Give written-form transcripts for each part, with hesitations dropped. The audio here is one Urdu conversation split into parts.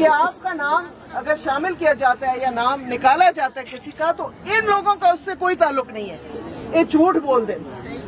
کہ آپ کا نام اگر شامل کیا جاتا ہے یا نام نکالا جاتا ہے کسی کا تو ان لوگوں کا اس سے کوئی تعلق نہیں ہے. یہ جھوٹ بول دیں,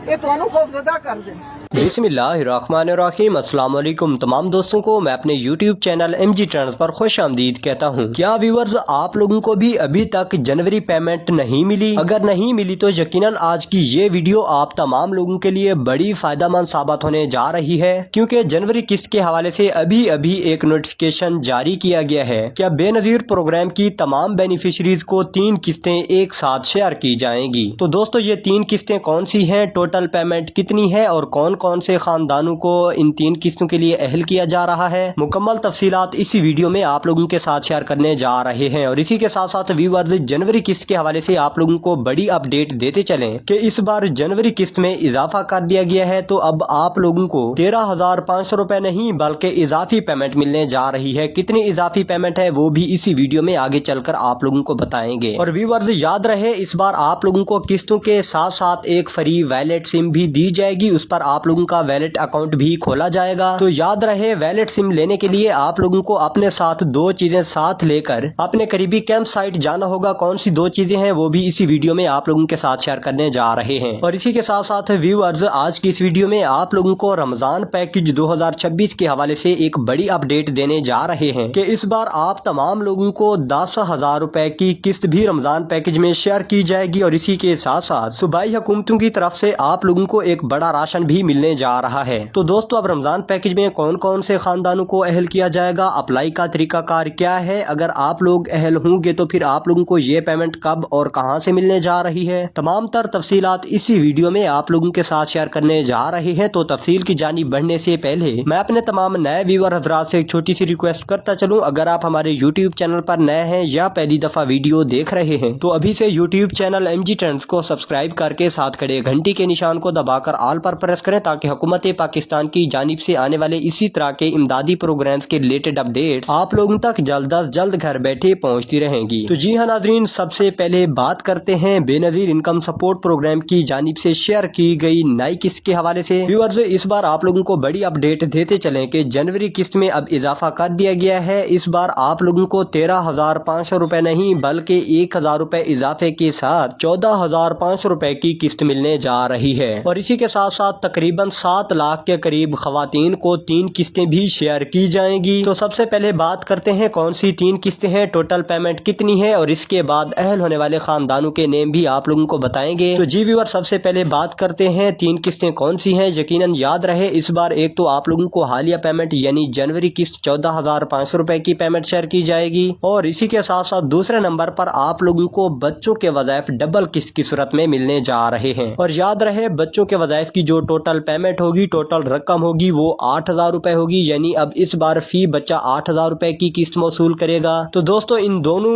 یہ تو خوف زدہ کر دیں. بسم اللہ الرحمن الرحیم. السلام علیکم تمام دوستوں کو میں اپنے YouTube channel M G Trends پر خوش آمدید کہتا ہوں. کیا ویورز آپ لوگوں کو بھی ابھی تک جنوری پیمنٹ نہیں ملی؟ اگر نہیں ملی تو یقیناً آج کی یہ ویڈیو آپ تمام لوگوں کے لیے بڑی فائدہ مند ثابت ہونے جا رہی ہے, کیونکہ جنوری قسط کے حوالے سے ابھی ایک نوٹیفیکیشن جاری کیا گیا ہے. کیا بے نظیر پروگرام کی تمام بینیفیشریز کو 3 قسطیں ایک ساتھ شیئر کی جائیں گی. تو دوستو یہ 3 قسطیں کون سی ہیں, ٹوٹل پیمنٹ کتنی ہے اور کون سے خاندانوں کو ان 3 قسطوں کے لیے اہل کیا جا رہا ہے, مکمل تفصیلات اسی ویڈیو میں آپ لوگوں کے ساتھ شیئر کرنے جا رہے ہیں. اور اسی کے ساتھ ساتھ ویورز جنوری قسط کے حوالے سے آپ لوگوں کو بڑی اپڈیٹ دیتے چلیں کہ اس بار جنوری قسط میں اضافہ کر دیا گیا ہے. تو اب آپ لوگوں کو 13,500 روپے نہیں بلکہ اضافی پیمنٹ ملنے جا رہی ہے. کتنی اضافی پیمنٹ ہے وہ بھی اسی ویڈیو میں آگے چل کر آپ لوگوں کو بتائیں گے. اور ویورز یاد رہے اس بار آپ لوگوں کو قسطوں کے ساتھ ساتھ ایک فری ویلٹ سم بھی دی جائے گی, اس پر آپ لوگوں کا ویلٹ اکاؤنٹ بھی کھولا جائے گا. تو یاد رہے ویلٹ سم لینے کے لیے آپ لوگوں کو اپنے ساتھ 2 چیزیں ساتھ لے کر اپنے قریبی کیمپ سائٹ جانا ہوگا. کون سی 2 چیزیں ہیں وہ بھی اسی ویڈیو میں آپ لوگوں کے ساتھ شیئر کرنے جا رہے ہیں. اور اسی کے ساتھ ساتھ ویورز آج کی اس ویڈیو میں آپ لوگوں کو رمضان پیکج 2026 کے حوالے سے ایک بڑی اپڈیٹ دینے جا رہے ہیں کہ اس بار آپ تمام لوگوں کو 10,000 روپے کی قسط بھی رمضان پیکج میں شیئر کی جائے گی. اور اسی کے ساتھ ساتھ صوبائی حکومتوں کی طرف سے آپ لوگوں کو ایک بڑا راشن بھی ملنے جا رہا ہے. تو دوستو اب رمضان پیکج میں کون سے خاندانوں کو اہل کیا جائے گا, اپلائی کا طریقہ کار کیا ہے, اگر آپ لوگ اہل ہوں گے تو پھر آپ لوگوں کو یہ پیمنٹ کب اور کہاں سے ملنے جا رہی ہے, تمام تر تفصیلات اسی ویڈیو میں آپ لوگوں کے ساتھ شیئر کرنے جا رہے ہیں. تو تفصیل کی جانب بڑھنے سے پہلے میں اپنے تمام نئے ویور حضرات سے ایک چھوٹی سی ریکویسٹ کرتا چلوں, اگر آپ ہمارے یوٹیوب چینل پر نئے ہیں یا پہلی دفعہ ویڈیو دیکھ رہے ہیں تو ابھی سے YouTube channel M G trends کو سبسکرائب کر کے ساتھ کھڑے گھنٹی کے نشان کو دبا کر آل پر پریس کریں تاکہ حکومت پاکستان کی جانب سے آنے والے اسی طرح کے امدادی پروگرامز کے ریلیٹڈ اپڈیٹس آپ لوگوں تک جلد از جلد گھر بیٹھے پہنچتی رہیں گی. تو جی ہاں ناظرین, سب سے پہلے بات کرتے ہیں بے نظیر انکم سپورٹ پروگرام کی جانب سے شیئر کی گئی نئی قسط کے حوالے سے. ویورز اس بار آپ لوگوں کو بڑی اپڈیٹ دیتے چلیں کہ جنوری قسط میں اب اضافہ کر دیا گیا ہے. اس بار آپ لوگوں کو 13,500 روپے نہیں بلکہ 1,000 روپے اضافے کے ساتھ 14,500 روپے کی قسط ملنے جا رہی ہے. اور اسی کے ساتھ ساتھ تقریباً 7 لاکھ کے قریب خواتین کو 3 قسطیں بھی شیئر کی جائیں گی. تو سب سے پہلے بات کرتے ہیں کون سی 3 قسطیں ہیں, ٹوٹل پیمنٹ کتنی ہے, اور اس کے بعد اہل ہونے والے خاندانوں کے نیم بھی آپ لوگوں کو بتائیں گے. تو جی ویور سب سے پہلے بات کرتے ہیں 3 قسطیں کون سی ہیں. یقیناً یاد رہے اس بار ایک تو آپ لوگوں کو حالیہ پیمنٹ یعنی جنوری قسط 14,500 روپے کی پیمنٹ شیئر کی جائے گی, اور اسی کے ساتھ ساتھ دوسرے نمبر پر آپ لوگوں کو بچوں کے وظائف ڈبل قسط کی صورت میں ملنے جا رہے ہیں. اور یاد رہے بچوں کے وظائف کی جو ٹوٹل پیمنٹ ہوگی, ٹوٹل رقم ہوگی وہ 8,000 روپے ہوگی, یعنی اب اس بار فی بچہ 8,000 روپے کی قسط موصول کرے گا. تو دوستو ان دونوں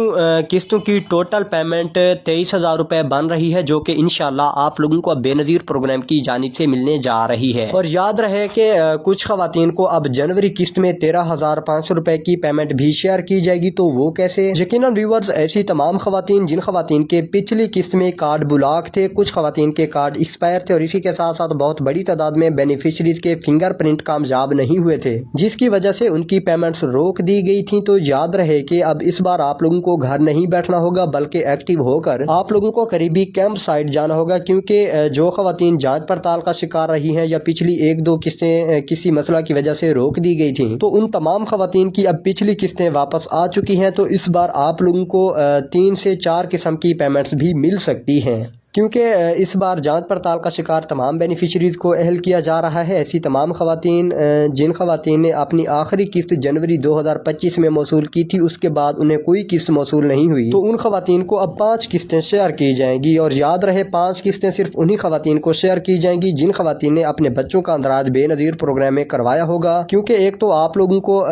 قسطوں کی ٹوٹل پیمنٹ 23,000 روپے بن رہی ہے, جو کہ انشاءاللہ آپ لوگوں کو بے نظیر پروگرام کی جانب سے ملنے جا رہی ہے. اور یاد رہے کہ کچھ خواتین کو اب جنوری قسط میں 13,500 روپے کی پیمنٹ بھی شیئر کی جائے گی. تو وہ کیسے؟ یقیناً ویورز ایسی تمام خواتین جن خواتین کے پچھلی قسط میں کارڈ بلاک تھے, کچھ خواتین کے کارڈ ایکسپائر تھے, اور اسی کے ساتھ ساتھ بہت بڑی تعداد میں بینیفیشریز کے فنگر پرنٹ کامیاب نہیں ہوئے تھے, جس کی وجہ سے ان کی پیمنٹس روک دی گئی تھیں. تو یاد رہے کہ اب اس بار آپ لوگوں کو گھر نہیں بیٹھنا ہوگا بلکہ ایکٹیو ہو کر آپ لوگوں کو قریبی کیمپ سائٹ جانا ہوگا, کیونکہ جو خواتین جانچ پڑتال کا شکار رہی ہیں یا پچھلی 1-2 قسطیں کسی مسئلہ کی وجہ سے روک دی گئی تھیں, تو ان تمام خواتین کی اب پچھلی قسطیں واپس آ چکی ہیں. تو اس بار آپ لوگوں کو 3 سے 4 قسم کی پیمنٹس بھی مل سکتی ہیں, کیونکہ اس بار جانچ پڑتال کا شکار تمام بینیفیشریز کو اہل کیا جا رہا ہے. ایسی تمام خواتین جن خواتین نے اپنی آخری قسط جنوری 2025 میں موصول کی تھی, اس کے بعد انہیں کوئی قسط موصول نہیں ہوئی, تو ان خواتین کو اب 5 قسطیں شیئر کی جائیں گی. اور یاد رہے 5 قسطیں صرف انہی خواتین کو شیئر کی جائیں گی جن خواتین نے اپنے بچوں کا اندراج بے نظیر پروگرام میں کروایا ہوگا, کیونکہ ایک تو آپ لوگوں کو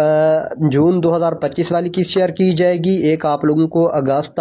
جون 2025 والی قسط شیئر کی جائے گی, ایک آپ لوگوں کو اگست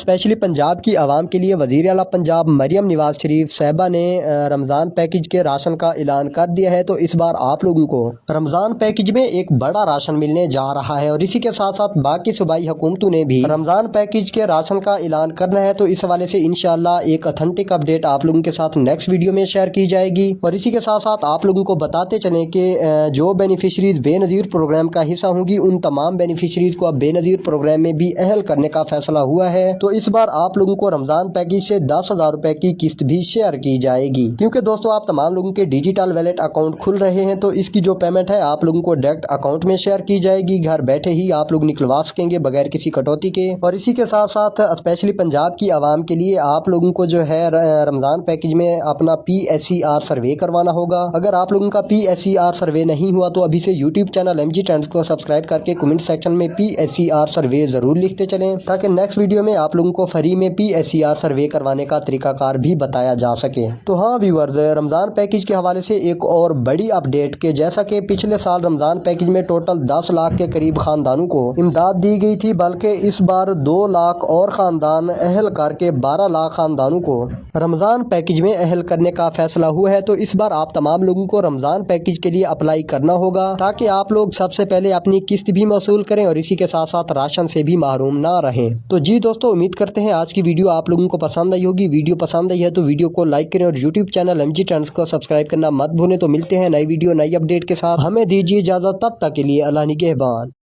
اسپیشلی پنجاب کی عوام کے لیے وزیر اعلیٰ پنجاب مریم نواز شریف صاحبہ نے رمضان پیکج کے راشن کا اعلان کر دیا ہے، تو اس بار آپ لوگوں کو رمضان پیکج میں ایک بڑا راشن ملنے جا رہا ہے، اور اسی کے ساتھ ساتھ باقی صوبائی حکومتوں نے بھی رمضان پیکج کے راشن کا اعلان کرنا ہے، تو اس حوالے سے انشاءاللہ ایک اتھینٹک اپڈیٹ آپ لوگوں کے ساتھ نیکسٹ ویڈیو میں شیئر کی جائے گی۔ اور اسی کے ساتھ ساتھ آپ لوگوں کو بتاتے چلیں کہ جو بینیفیشریز بے نظیر پروگرام کا حصہ ہوں گی، ان تمام بینیفیشریز کو اب بے نظیر پروگرام میں بھی اہل کرنے کا فیصلہ ہوا ہے، تو اس بار آپ لوگوں کو رمضان پیکج سے 10,000 روپے کی قسط بھی شیئر کی جائے گی، کیونکہ دوستو آپ تمام لوگوں کے ڈیجیٹل ویلیٹ اکاؤنٹ کھل رہے ہیں، تو اس کی جو پیمنٹ ہے آپ لوگوں کو ڈائریکٹ اکاؤنٹ میں شیئر کی جائے گی، گھر بیٹھے ہی آپ لوگ نکلوا سکیں گے بغیر کسی کٹوتی کے۔ اور اسی کے ساتھ ساتھ اسپیشلی پنجاب کی عوام کے لیے آپ لوگوں کو جو ہے رمضان پیکج میں اپنا PSER سروے کروانا ہوگا۔ اگر آپ لوگوں کا PSER سروے نہیں ہوا تو ابھی سے یوٹیوب چینل MG ٹرینڈز کو سبسکرائب کر کے کمنٹ سیکشن میں PSER سروے ضرور لکھتے چلیں، تاکہ نیکسٹ ویڈیو میں آپ لوگوں کو فری میں PSER سروے کروانے کا طریقہ کار بھی بتایا جا سکے۔ تو ہاں ویورز، رمضان پیکج کے حوالے سے ایک اور بڑی اپڈیٹ کہ جیسا کہ پچھلے سال رمضان پیکج میں ٹوٹل 10 لاکھ کے قریب خاندانوں کو امداد دی گئی تھی، بلکہ اس بار 2 لاکھ اور خاندان اہل کر کے 12 لاکھ خاندانوں کو رمضان پیکج میں اہل کرنے کا فیصلہ ہوا ہے، تو اس بار آپ تمام لوگوں کو رمضان پیکج کے لیے اپلائی کرنا ہوگا، تاکہ آپ لوگ سب سے پہلے اپنی قسط بھی موصول کریں اور اسی کے ساتھ ساتھ راشن سے بھی محروم نہ رہیں۔ تو جی دوستو، امید کرتے ہیں آج کی ویڈیو آپ لوگوں کو پسند آئی ہوگی۔ ویڈیو پسند آئی ہے تو ویڈیو کو لائک کریں اور یوٹیوب چینل MG ٹرینڈز کو سبسکرائب کرنا مت بھولیں۔ تو ملتے ہیں نئی ویڈیو نئی اپڈیٹ کے ساتھ، ہمیں دیجیے اجازت، تب تک کے لیے اللہ نگہبان۔